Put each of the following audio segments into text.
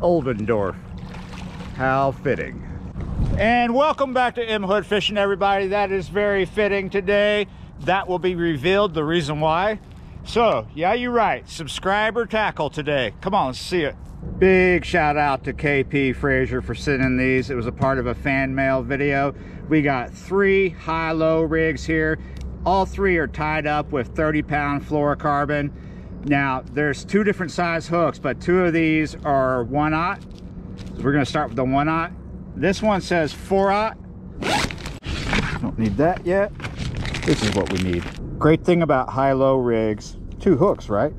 Oldendorf. How fitting. And welcome back to M Hood Fishing, everybody. That is very fitting today. That will be revealed, the reason why. So, yeah, you're right. Subscriber tackle today. Come on, let's see it. Big shout out to KP Frazier for sending these. It was a part of a fan mail video. We got 3 high-low rigs here. All 3 are tied up with 30-pound fluorocarbon. Now, there's 2 different size hooks, but 2 of these are 1/0. So we're gonna start with the 1/0. This one says 4/0. Don't need that yet. This is what we need. Great thing about high-low rigs, 2 hooks, right?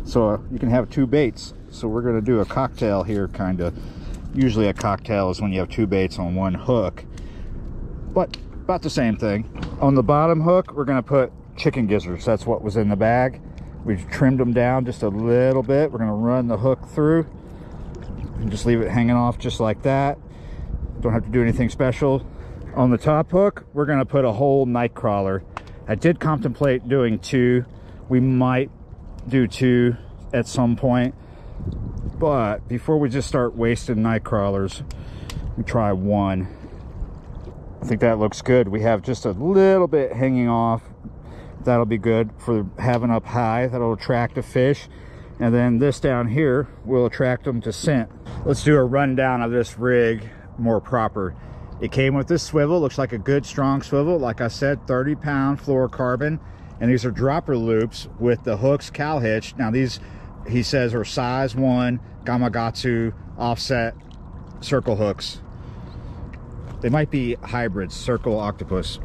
So you can have 2 baits. So we're gonna do a cocktail here, kinda. Usually a cocktail is when you have 2 baits on 1 hook, but about the same thing. On the bottom hook, we're gonna put chicken gizzards. That's what was in the bag. We've trimmed them down just a little bit. We're gonna run the hook through and just leave it hanging off just like that. Don't have to do anything special. On the top hook, we're gonna put a whole night crawler. I did contemplate doing 2. We might do 2 at some point, but before we just start wasting night crawlers, we try 1. I think that looks good. We have just a little bit hanging off. That'll be good for having up high. That'll attract a fish. And then this down here will attract them to scent. Let's do a rundown of this rig more proper. It came with this swivel. Looks like a good strong swivel. Like I said, 30-pound fluorocarbon. And these are dropper loops with the hooks cow hitch. Now these, he says, are size 1 Gamakatsu offset circle hooks. They might be hybrids, circle octopus.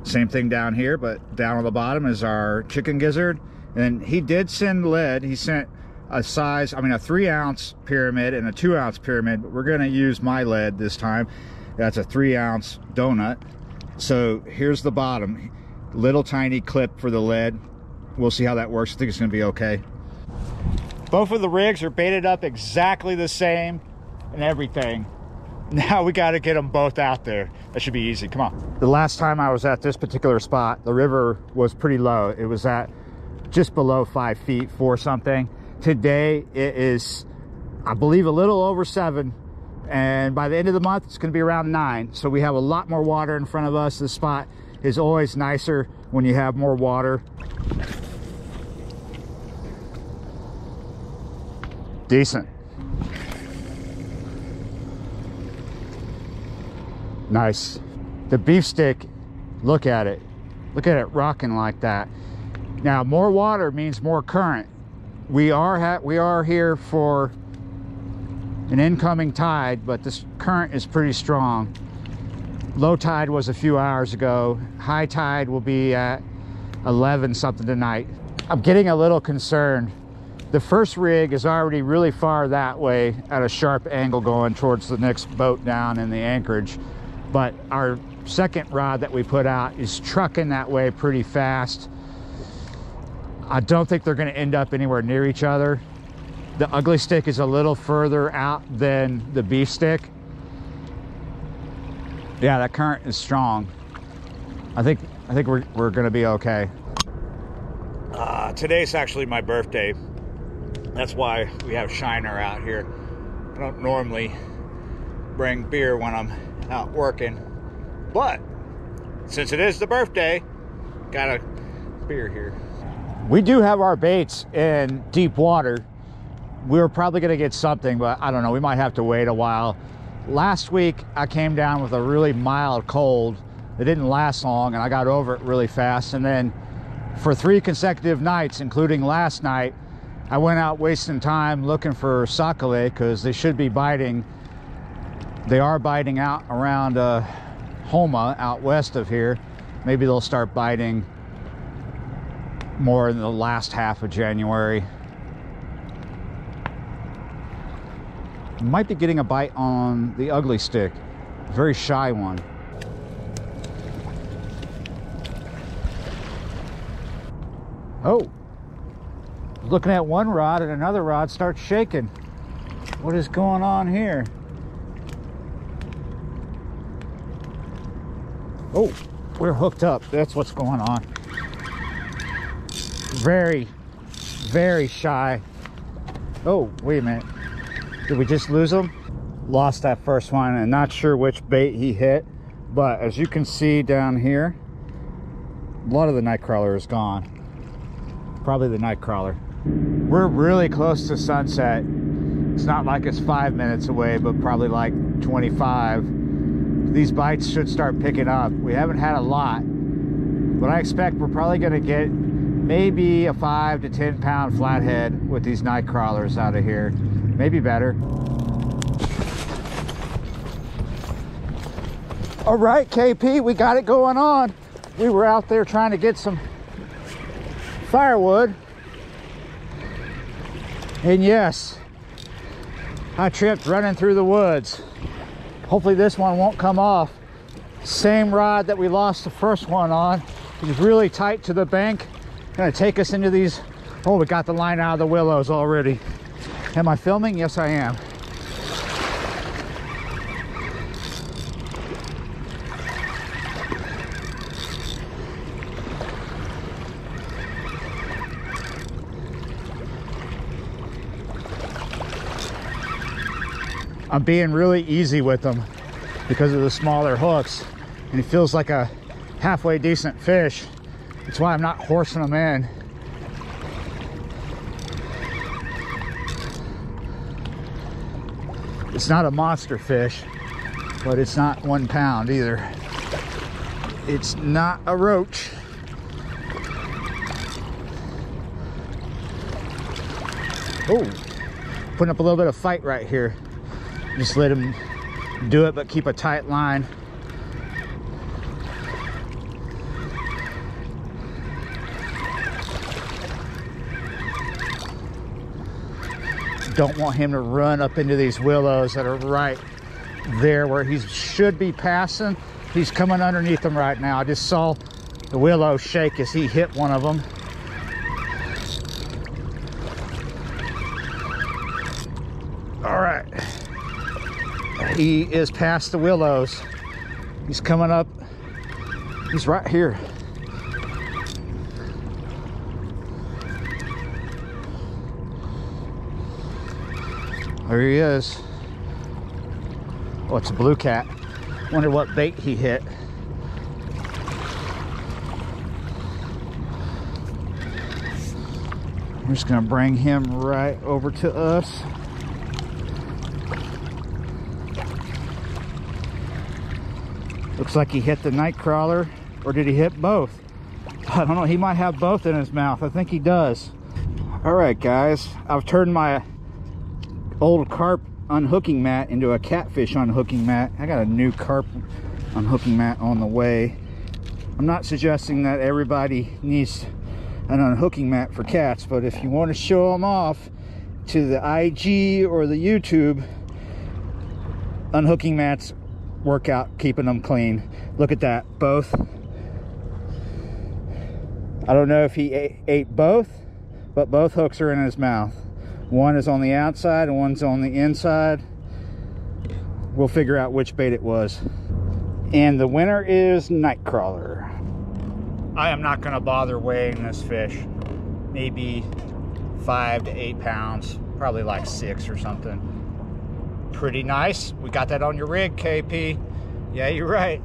Same thing down here, but down on the bottom is our chicken gizzard. And he did send lead. He sent a size, I mean, a 3-ounce pyramid and a 2-ounce pyramid, but we're gonna use my lead this time. That's a 3-ounce donut. So here's the bottom, little tiny clip for the lead. We'll see how that works. I think it's gonna be okay. Both of the rigs are baited up exactly the same and everything. Now we got to get them both out there. That should be easy. Come on. The last time I was at this particular spot, the river was pretty low. It was at just below 5 feet, 4 something. Today it is, I believe, a little over 7. And by the end of the month, it's going to be around 9. So we have a lot more water in front of us. This spot is always nicer when you have more water. Decent. Nice. The beef stick, look at it rocking like that. Now more water means more current. We are here for an incoming tide, but this current is pretty strong. Low tide was a few hours ago. High tide will be at 11 something tonight. I'm getting a little concerned. The first rig is already really far that way at a sharp angle going towards the next boat down in the anchorage. But our second rod that we put out is trucking that way pretty fast. I don't think they're going to end up anywhere near each other. The ugly stick is a little further out than the beef stick. Yeah, that current is strong. I think we're going to be okay. Today's actually my birthday. That's why we have Shiner out here. I don't normally bring beer when I'm out working, but since it is the birthday, got a beer here. We do have our baits in deep water. We're probably going to get something, but I don't know, we might have to wait a while. Last week I came down with a really mild cold. It didn't last long and I got over it really fast, and then for 3 consecutive nights, including last night, I went out wasting time looking for sakale because they should be biting. They are biting out around Homa, out west of here. Maybe they'll start biting more in the last half of January. Might be getting a bite on the ugly stick. Very shy one. Oh, looking at one rod and another rod starts shaking. What is going on here? Oh, we're hooked up. That's what's going on. Very, very shy. Oh, wait a minute. Did we just lose him? Lost that first one, and not sure which bait he hit, but as you can see down here, a lot of the night crawler is gone. Probably the night crawler. We're really close to sunset. It's not like it's 5 minutes away, but probably like 25. These bites should start picking up. We haven't had a lot, but I expect we're probably going to get maybe a 5 to 10 pound flathead with these night crawlers out of here. Maybe better. All right, KP, we got it going on. We were out there trying to get some firewood. And yes, I tripped running through the woods. Hopefully this one won't come off. Same rod that we lost the first one on. It was really tight to the bank. Gonna take us into these. Oh, we got the line out of the willows already. Am I filming? Yes, I am. I'm being really easy with them because of the smaller hooks, and he feels like a halfway decent fish. That's why I'm not horsing them in. It's not a monster fish, but it's not 1 pound either. It's not a roach. Oh, putting up a little bit of fight right here. Just let him do it, but keep a tight line. Don't want him to run up into these willows that are right there where he should be passing. He's coming underneath them right now. I just saw the willow shake as he hit one of them. All right. He is past the willows. He's coming up. He's right here. There he is. Oh, it's a blue cat. Wonder what bait he hit. We're just gonna bring him right over to us. Looks like he hit the night crawler, or did he hit both? I don't know, he might have both in his mouth. I think he does. All right, guys, I've turned my old carp unhooking mat into a catfish unhooking mat. I got a new carp unhooking mat on the way. I'm not suggesting that everybody needs an unhooking mat for cats, but if you want to show them off to the IG or the YouTube, unhooking mats work out keeping them clean. Look at that, both. I don't know if he ate both, but both hooks are in his mouth. One is on the outside and one's on the inside. We'll figure out which bait it was. And the winner is night crawler. I am not going to bother weighing this fish. Maybe 5 to 8 pounds, probably like 6 or something. Pretty nice. We got that on your rig, KP. Yeah, you're right.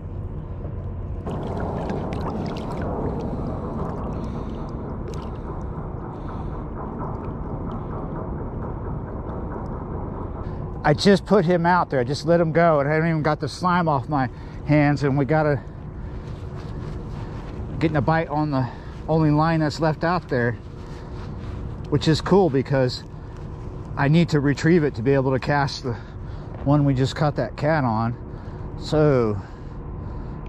I just put him out there. I just let him go, and I haven't even got the slime off my hands, and we gotta getting a bite on the only line that's left out there, which is cool because I need to retrieve it to be able to cast the one we just caught that cat on. So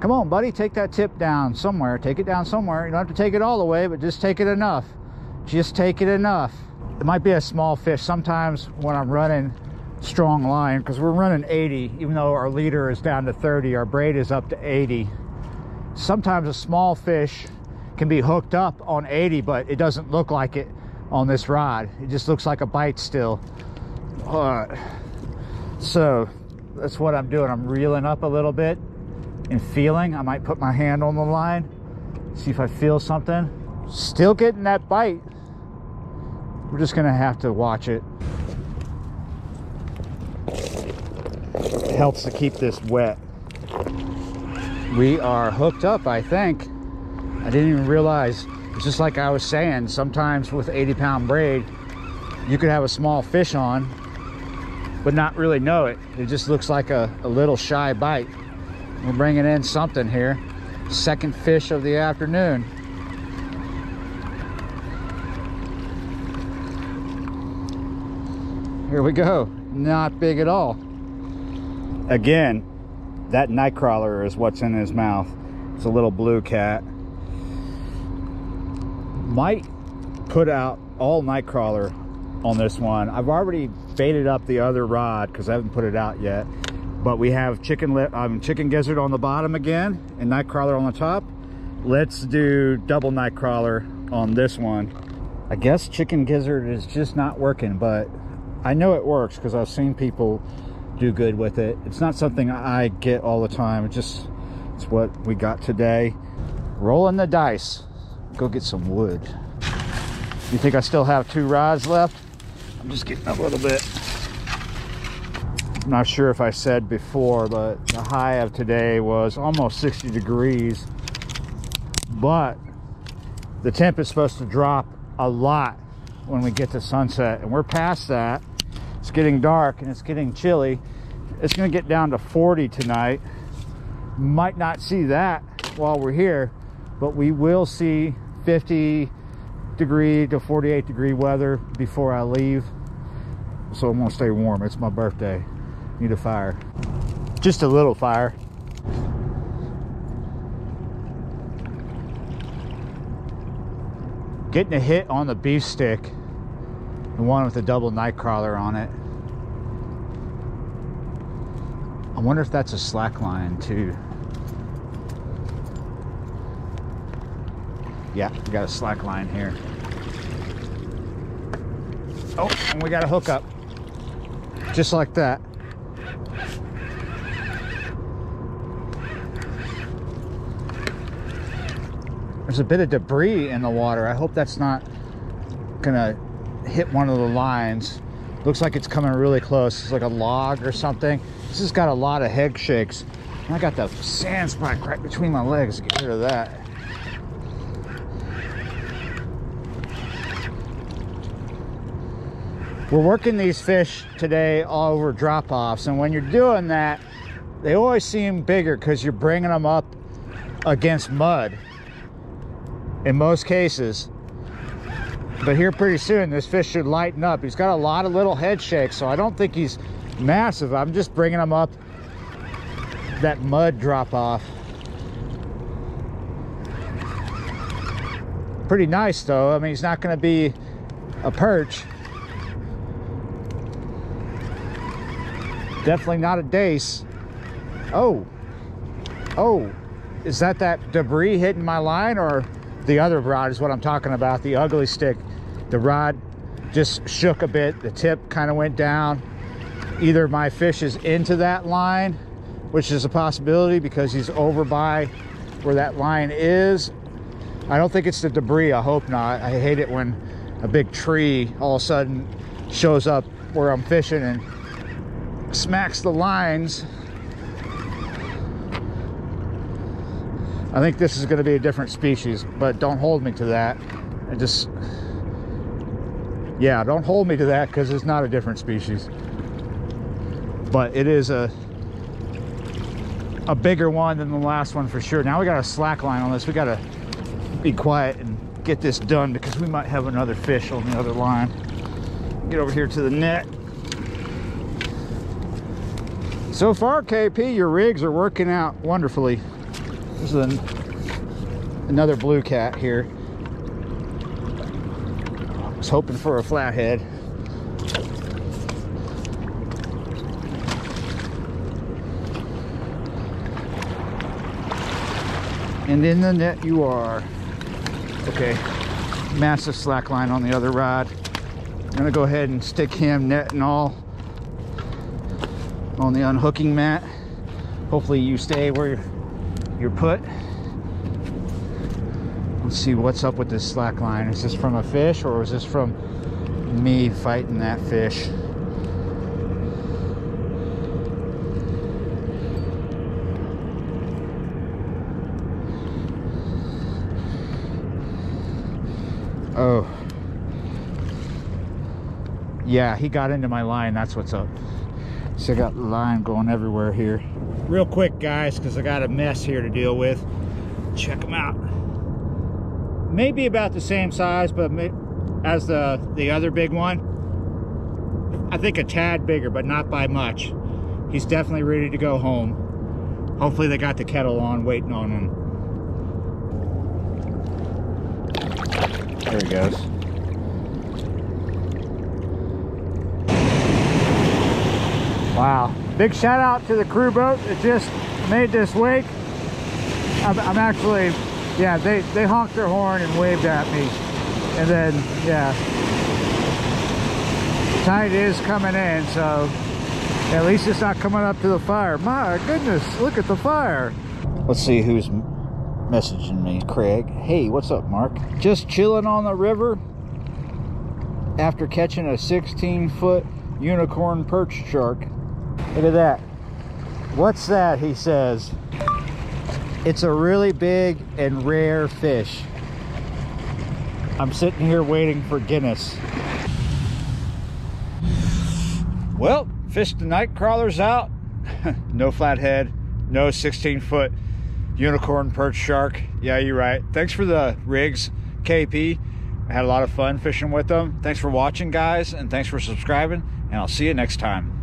come on, buddy, take that tip down somewhere. Take it down somewhere. You don't have to take it all the way, but just take it enough. Just take it enough. It might be a small fish. Sometimes when I'm running strong line, because we're running 80, even though our leader is down to 30, our braid is up to 80. Sometimes a small fish can be hooked up on 80, but it doesn't look like it on this rod. It just looks like a bite still. So that's what I'm doing. I'm reeling up a little bit and feeling. I might put my hand on the line, see if I feel something. Still getting that bite. We're just gonna have to watch it. helps to keep this wet. We are hooked up, I think. I didn't even realize. It's just like I was saying, sometimes with 80-pound braid, you could have a small fish on, but not really know it. It just looks like a little shy bite. We're bringing in something here. Second fish of the afternoon. Here we go. Not big at all. Again, that night crawler is what's in his mouth. It's a little blue cat. Might put out all night crawler on this one. I've already baited up the other rod because I haven't put it out yet. But we have chicken gizzard on the bottom again and night crawler on the top. Let's do double night crawler on this one. I guess chicken gizzard is just not working, but I know it works because I've seen people do good with it. It's not something I get all the time. It's what we got today. Rolling the dice. Go get some wood. You think I still have 2 rods left? I'm just getting a little bit. I'm not sure if I said before, but the high of today was almost 60 degrees. But the temp is supposed to drop a lot when we get to sunset, and we're past that. It's getting dark and it's getting chilly. It's going to get down to 40 tonight. Might not see that while we're here, but we will see 50 degree to 48 degree weather before I leave. So I'm going to stay warm. It's my birthday. Need a fire. Just a little fire. Getting a hit on the beef stick, the one with the double night crawler on it. I wonder if that's a slack line too. Yeah, we got a slack line here. Oh, and we got a hook up. Just like that. There's a bit of debris in the water. I hope that's not gonna hit one of the lines. Looks like it's coming really close. It's like a log or something. This has got a lot of head shakes. And I got the sand spike right between my legs. Get rid of that. We're working these fish today all over drop-offs, and when you're doing that, they always seem bigger because you're bringing them up against mud in most cases. But here pretty soon, this fish should lighten up. He's got a lot of little head shakes, so I don't think he's massive. I'm just bringing him up that mud drop-off. Pretty nice, though. I mean, he's not going to be a perch. Definitely not a dace. Oh, is that debris hitting my line, or the other rod is what I'm talking about, the ugly stick? The rod just shook a bit. The tip kind of went down. Either my fish is into that line, which is a possibility because he's over by where that line is. I don't think it's the debris. I hope not. I hate it when a big tree all of a sudden shows up where I'm fishing and smacks the lines. I think this is going to be a different species, but don't hold me to that. Yeah, don't hold me to that because it's not a different species. But it is a bigger one than the last one for sure. Now we got a slack line on this. We got to be quiet and get this done because we might have another fish on the other line. Get over here to the net. So far, KP, your rigs are working out wonderfully. There's another blue cat here. I was hoping for a flathead. And in the net you are. Okay, massive slack line on the other rod. I'm gonna go ahead and stick him net and all on the unhooking mat. Hopefully you stay where you're put. Let's see what's up with this slack line. Is this from a fish or is this from me fighting that fish? Oh. Yeah, he got into my line. That's what's up. So I got the line going everywhere here. Real quick, guys, because I got a mess here to deal with. Check them out. Maybe about the same size, but as the other big one. I think a tad bigger, but not by much. He's definitely ready to go home. Hopefully they got the kettle on, waiting on him. There he goes. Wow. Big shout out to the crew boat that just made this wake. I'm actually, yeah, they honked their horn and waved at me. And then, yeah, tide is coming in, so at least it's not coming up to the fire. My goodness, look at the fire. Let's see who's messaging me. Craig. Hey, what's up, Mark? Just chilling on the river after catching a 16-foot unicorn perch shark. Look at that. What's that? He says. It's a really big and rare fish. I'm sitting here waiting for Guinness. Well, fished the night crawlers out. No flathead, no 16-foot unicorn perch shark. Yeah, you're right. Thanks for the rigs, KP. I had a lot of fun fishing with them. Thanks for watching, guys, and thanks for subscribing, and I'll see you next time.